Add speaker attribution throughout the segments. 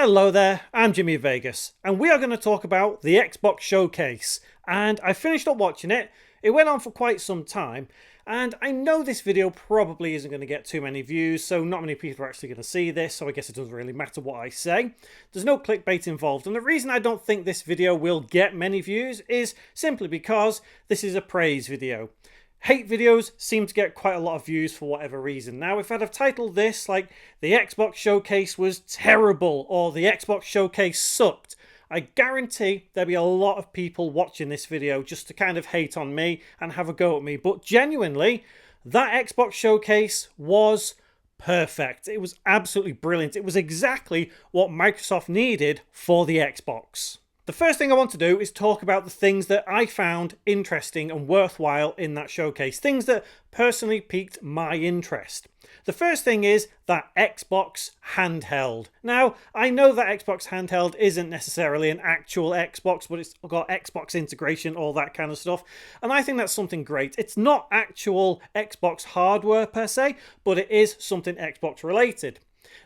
Speaker 1: Hello there, I'm Jimmy Vegas, and we are going to talk about the Xbox Showcase. And I finished up watching it. It went on for quite some time, and I know this video probably isn't going to get too many views, so not many people are actually going to see this, so I guess it doesn't really matter what I say. There's no clickbait involved, and the reason I don't think this video will get many views is simply because this is a praise video. Hate videos seem to get quite a lot of views for whatever reason. Now, if I'd have titled this like the Xbox Showcase was terrible or the Xbox Showcase sucked, I guarantee there'd be a lot of people watching this video just to kind of hate on me and have a go at me. But genuinely, that Xbox Showcase was perfect. It was absolutely brilliant. It was exactly what Microsoft needed for the Xbox. The first thing I want to do is talk about the things that I found interesting and worthwhile in that showcase. Things that personally piqued my interest. The first thing is that Xbox handheld. Now, I know that Xbox handheld isn't necessarily an actual Xbox, but it's got Xbox integration, all that kind of stuff. And I think that's something great. It's not actual Xbox hardware per se, but it is something Xbox related.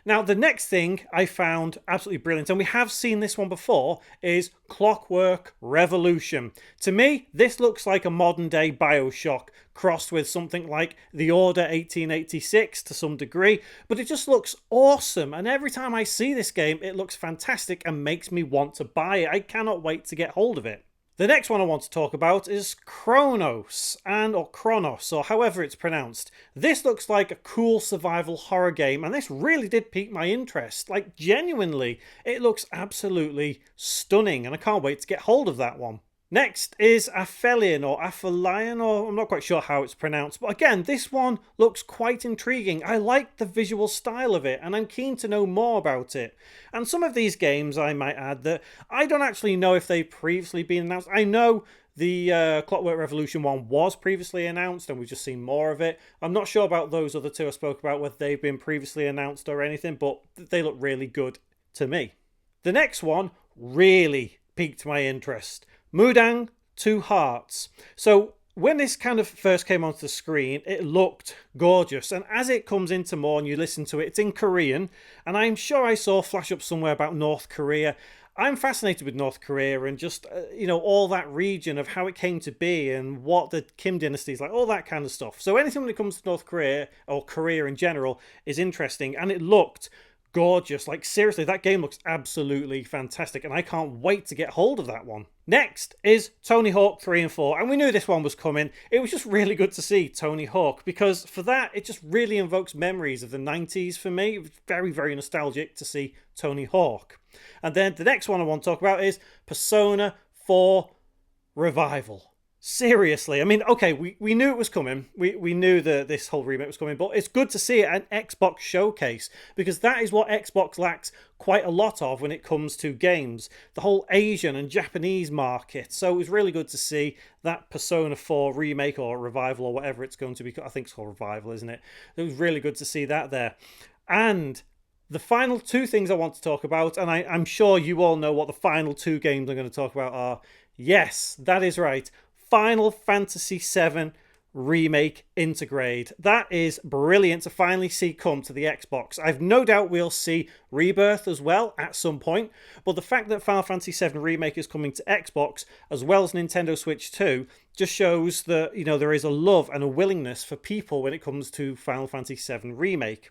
Speaker 1: Now, the next thing I found absolutely brilliant, and we have seen this one before, is Clockwork Revolution. To me, this looks like a modern day BioShock crossed with something like The Order 1886 to some degree, but it just looks awesome. And every time I see this game, it looks fantastic and makes me want to buy it. I cannot wait to get hold of it. The next one I want to talk about is Chronos, or Chronos, or however it's pronounced. This looks like a cool survival horror game, and this really did pique my interest. Like, genuinely, it looks absolutely stunning, and I can't wait to get hold of that one. Next is Aphelion, or I'm not quite sure how it's pronounced, but again, this one looks quite intriguing. I like the visual style of it, and I'm keen to know more about it. And some of these games, I might add, that I don't actually know if they've previously been announced. I know the Clockwork Revolution one was previously announced, and we've just seen more of it. I'm not sure about those other two I spoke about, whether they've been previously announced or anything, but they look really good to me. The next one really piqued my interest. Mudang Two Hearts. So when this kind of first came onto the screen, it looked gorgeous. And as it comes into more and you listen to it, it's in Korean. And I'm sure I saw a flash up somewhere about North Korea. I'm fascinated with North Korea and just, all that region of how it came to be and what the Kim dynasty is like, all that kind of stuff. So anything when it comes to North Korea or Korea in general is interesting. And it looked gorgeous. Like, seriously, that game looks absolutely fantastic, and I can't wait to get hold of that one. Next is Tony Hawk 3 and 4, and we knew this one was coming. It was just really good to see Tony Hawk, because for that, it just really invokes memories of the 90s for me. It was very, very nostalgic to see Tony Hawk. And then the next one I want to talk about is Persona 4 Revival. Seriously, I mean, okay, we knew it was coming. We knew that this whole remake was coming, but it's good to see it at an Xbox Showcase, because that is what Xbox lacks quite a lot of when it comes to games. The whole Asian and Japanese market. So it was really good to see that Persona 4 remake or revival or whatever it's going to be. I think it's called Revival, isn't it? It was really good to see that there. And the final two things I want to talk about, and I'm sure you all know what the final two games I'm going to talk about are. Yes, that is right. Final Fantasy VII Remake Intergrade. That is brilliant to finally see come to the Xbox. I've no doubt we'll see Rebirth as well at some point, but the fact that Final Fantasy VII Remake is coming to Xbox as well as Nintendo Switch 2 just shows that, there is a love and a willingness for people when it comes to Final Fantasy VII Remake.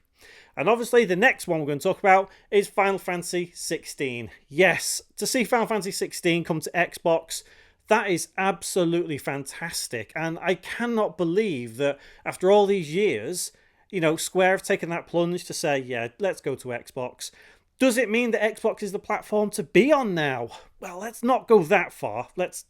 Speaker 1: And obviously the next one we're going to talk about is Final Fantasy 16. Yes, to see Final Fantasy 16 come to Xbox, that is absolutely fantastic. And I cannot believe that after all these years, Square have taken that plunge to say, yeah, let's go to Xbox. Does it mean that Xbox is the platform to be on now? Well, let's not go that far. Let's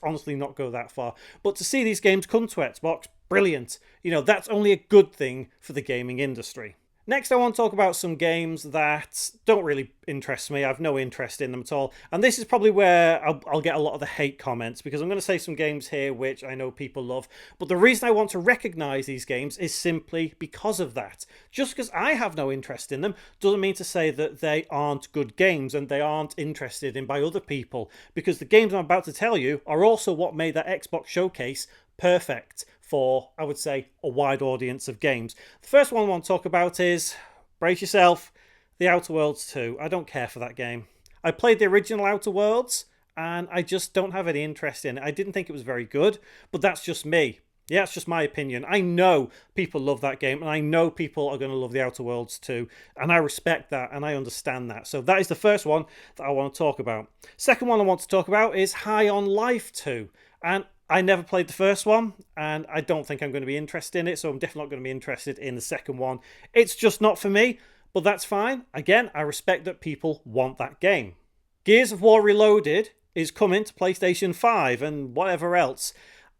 Speaker 1: honestly not go that far. But to see these games come to Xbox, brilliant. That's only a good thing for the gaming industry. Next, I want to talk about some games that don't really interest me. I have no interest in them at all. And this is probably where I'll get a lot of the hate comments, because I'm going to say some games here which I know people love. But the reason I want to recognise these games is simply because of that. Just because I have no interest in them doesn't mean to say that they aren't good games and they aren't interested in by other people. Because the games I'm about to tell you are also what made that Xbox Showcase perfect for, I would say, a wide audience of games. The first one I want to talk about is, brace yourself, The Outer Worlds 2. I don't care for that game. I played the original Outer Worlds, and I just don't have any interest in it. I didn't think it was very good, but that's just me. Yeah, it's just my opinion. I know people love that game, and I know people are going to love the Outer Worlds too, and I respect that, and I understand that. So that is the first one that I want to talk about. Second one I want to talk about is High on Life 2, and I never played the first one, and I don't think I'm going to be interested in it, so I'm definitely not going to be interested in the second one. It's just not for me, but that's fine. Again, I respect that people want that game. Gears of War Reloaded is coming to PlayStation 5 and whatever else.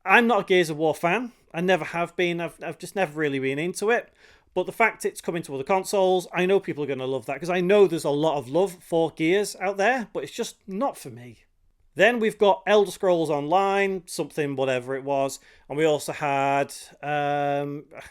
Speaker 1: I'm not a Gears of War fan. I never have been. I've just never really been into it. But the fact it's coming to other consoles, I know people are going to love that because I know there's a lot of love for Gears out there, but it's just not for me. Then we've got Elder Scrolls Online, something whatever it was. And we also had, I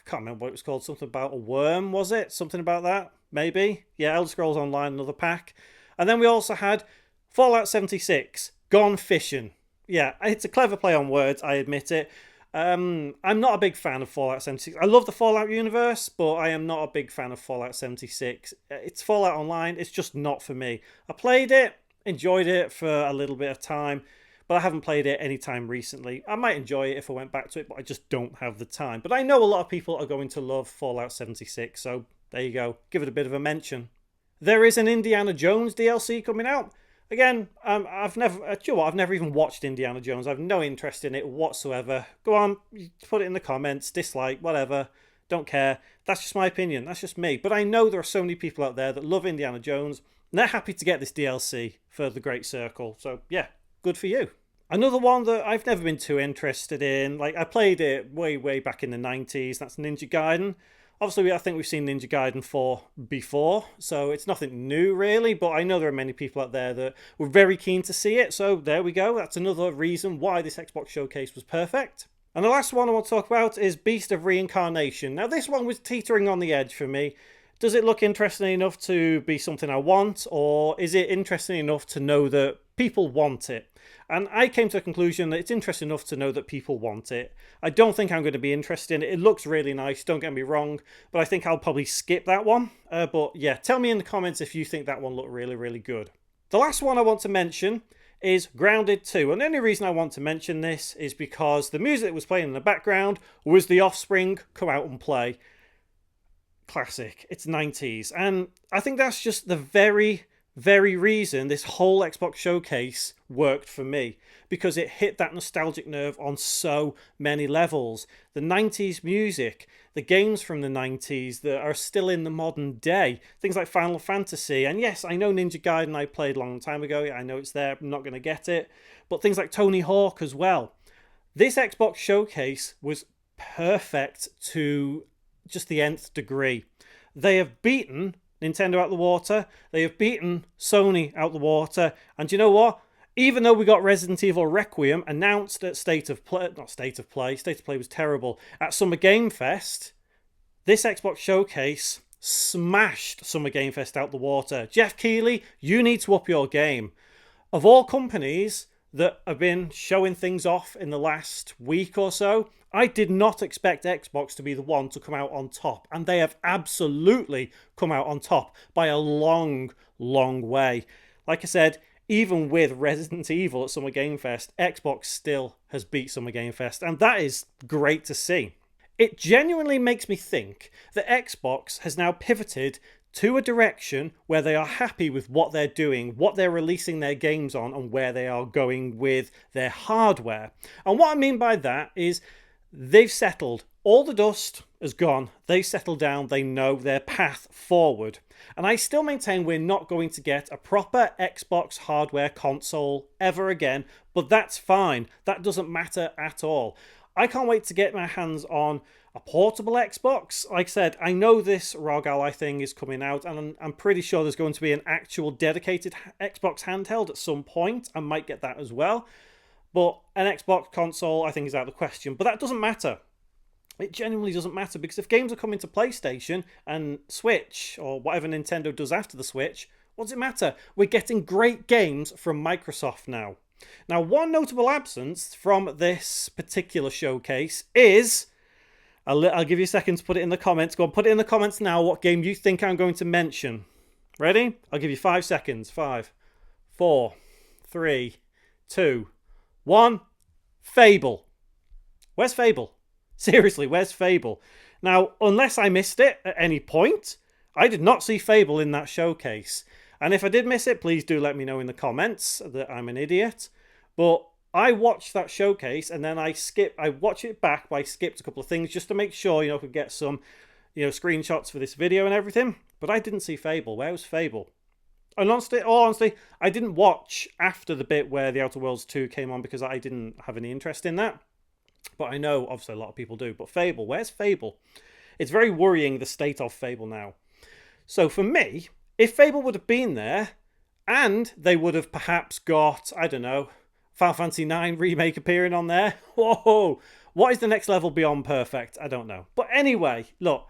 Speaker 1: can't remember what it was called, something about a worm, was it? Something about that, maybe? Yeah, Elder Scrolls Online, another pack. And then we also had Fallout 76, Gone Fishing. Yeah, it's a clever play on words, I admit it. I'm not a big fan of Fallout 76. I love the Fallout universe, but I am not a big fan of Fallout 76. It's Fallout Online, it's just not for me. I played it, enjoyed it for a little bit of time, but I haven't played it any time recently. I might enjoy it if I went back to it, but I just don't have the time. But I know a lot of people are going to love Fallout 76, so there you go. Give it a bit of a mention. There is an Indiana Jones DLC coming out. Again, I've never even watched Indiana Jones. I have no interest in it whatsoever. Go on, put it in the comments, dislike, whatever. Don't care. That's just my opinion. That's just me. But I know there are so many people out there that love Indiana Jones, and they're happy to get this DLC for the Great Circle. So, yeah, good for you. Another one that I've never been too interested in, like I played it way back in the 90s, that's Ninja Gaiden. Obviously, I think we've seen Ninja Gaiden 4 before, so it's nothing new really, but I know there are many people out there that were very keen to see it, so there we go. That's another reason why this Xbox Showcase was perfect. And the last one I want to talk about is Beast of Reincarnation. Now, this one was teetering on the edge for me. Does it look interesting enough to be something I want, or is it interesting enough to know that people want it? And I came to the conclusion that it's interesting enough to know that people want it. I don't think I'm going to be interested in it. It looks really nice, don't get me wrong, but I think I'll probably skip that one. But yeah, tell me in the comments if you think that one looked really good. The last one I want to mention is Grounded 2. And the only reason I want to mention this is because the music that was playing in the background was The Offspring, Come Out and Play. Classic. It's 90s. And I think that's just the very reason this whole Xbox Showcase worked for me, because it hit that nostalgic nerve on so many levels. The 90s music, the games from the 90s that are still in the modern day, things like Final Fantasy, and yes, I know Ninja Gaiden I played a long time ago, I know it's there, I'm not going to get it, but things like Tony Hawk as well. This Xbox Showcase was perfect to just the nth degree. They have beaten Nintendo out the water. They have beaten Sony out the water. And you know what? Even though we got Resident Evil Requiem announced at State of Play was terrible, at Summer Game Fest, this Xbox Showcase smashed Summer Game Fest out the water. Jeff Keighley, you need to up your game. Of all companies that have been showing things off in the last week or so, I did not expect Xbox to be the one to come out on top, and they have absolutely come out on top by a long way. Like I said, even with Resident Evil at Summer Game Fest, Xbox still has beat Summer Game Fest, and that is great to see. It genuinely makes me think that Xbox has now pivoted to a direction where they are happy with what they're doing, what they're releasing their games on, and where they are going with their hardware. And what I mean by that is they've settled. All the dust has gone. They settled down. They know their path forward. And I still maintain we're not going to get a proper Xbox hardware console ever again, but that's fine. That doesn't matter at all. I can't wait to get my hands on a portable Xbox. Like I said, I know this ROG Ally thing is coming out, and I'm pretty sure there's going to be an actual dedicated Xbox handheld at some point. I might get that as well. But an Xbox console, I think, is out of the question. But that doesn't matter. It genuinely doesn't matter, because if games are coming to PlayStation and Switch, or whatever Nintendo does after the Switch, what does it matter? We're getting great games from Microsoft now. Now, one notable absence from this particular showcase is... I'll give you a second to put it in the comments. Go on, put it in the comments now what game you think I'm going to mention. Ready? I'll give you 5 seconds. 5, 4, 3, 2, 1. Fable. Where's Fable? Seriously, where's Fable? Now, unless I missed it at any point, I did not see Fable in that showcase. And if I did miss it, please do let me know in the comments that I'm an idiot. But I watched that showcase and then I watched it back, but I skipped a couple of things just to make sure, I could get some, screenshots for this video and everything. But I didn't see Fable. Where was Fable? And honestly, I didn't watch after the bit where The Outer Worlds 2 came on because I didn't have any interest in that. But I know, obviously, a lot of people do. But Fable, where's Fable? It's very worrying, the state of Fable now. So for me, if Fable would have been there, and they would have perhaps got, I don't know, Final Fantasy IX Remake appearing on there. Whoa! What is the next level beyond perfect? I don't know. But anyway, look.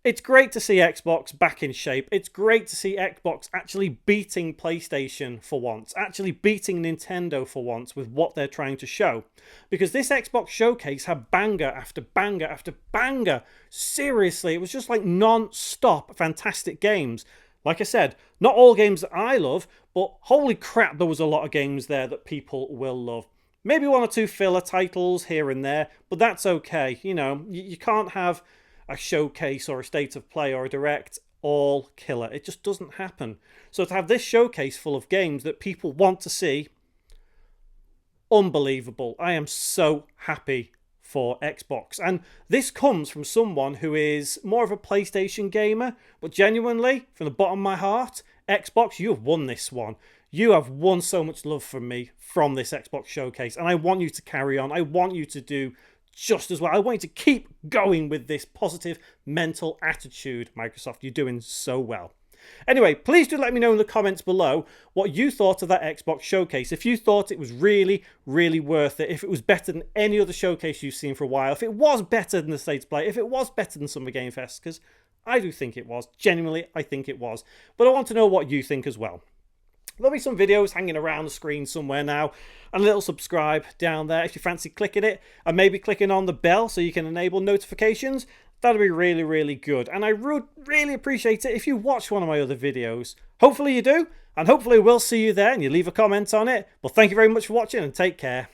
Speaker 1: It's great to see Xbox back in shape. It's great to see Xbox actually beating PlayStation for once. Actually beating Nintendo for once with what they're trying to show. Because this Xbox showcase had banger after banger after banger. Seriously, it was just like non-stop fantastic games. Like I said, not all games that I love, but holy crap, there was a lot of games there that people will love. Maybe 1 or 2 filler titles here and there, but that's okay. You can't have a showcase or a state of play or a direct all killer. It just doesn't happen. So to have this showcase full of games that people want to see, unbelievable. I am so happy for Xbox. And this comes from someone who is more of a PlayStation gamer, but genuinely, from the bottom of my heart, Xbox, you have won this one. You have won so much love from me from this Xbox showcase, and I want you to carry on. I want you to do just as well. I want you to keep going with this positive mental attitude, Microsoft. You're doing so well. Anyway, please do let me know in the comments below what you thought of that Xbox showcase. If you thought it was really, really worth it. If it was better than any other showcase you've seen for a while. If it was better than the State of Play. If it was better than Summer Game Fest. Because I do think it was. Genuinely, I think it was. But I want to know what you think as well. There'll be some videos hanging around the screen somewhere now, and a little subscribe down there if you fancy clicking it, and maybe clicking on the bell so you can enable notifications. That'd be really, really good, and I would really appreciate it if you watch one of my other videos. Hopefully you do, and hopefully we'll see you there and you leave a comment on it. Well, thank you very much for watching, and take care.